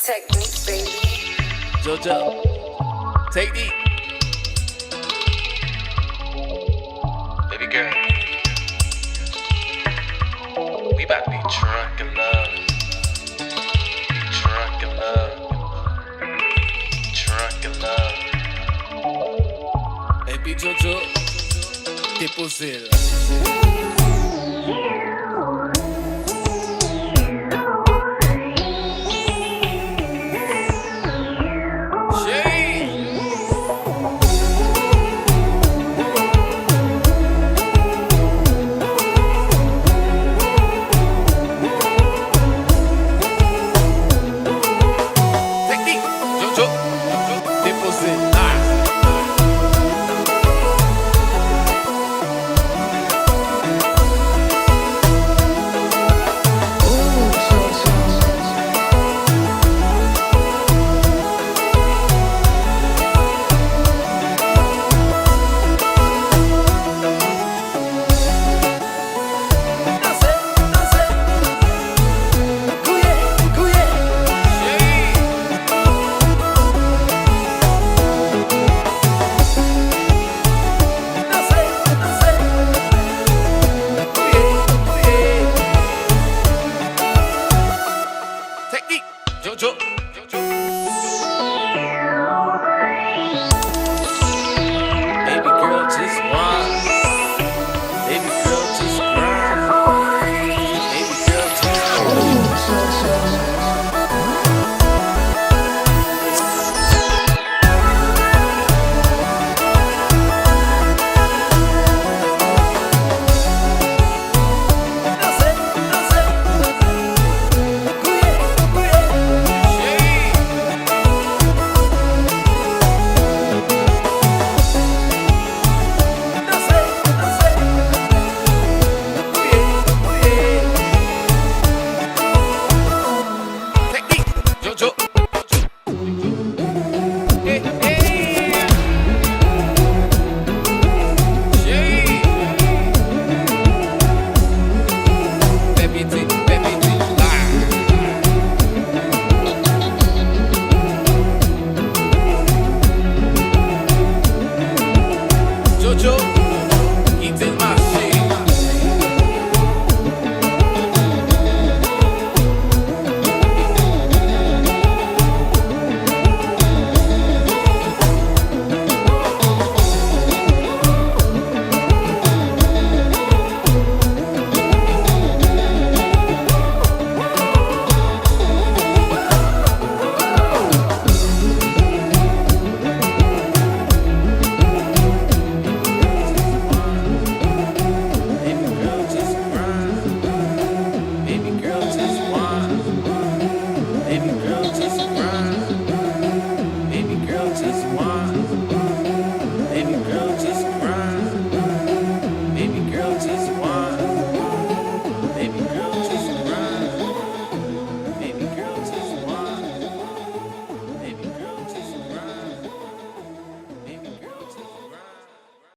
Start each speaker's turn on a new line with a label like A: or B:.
A: technique, baby.
B: JoJo, take these. Baby girl, we about to be drunk in love. Be drunk in love. Drunk in love. Baby JoJo, déposez-le. JoJo. Baby girl, just grind. Baby girl, just grind. Baby girl, just JoJo, he did my shit. Baby girl, just grind. Baby girl, just whine.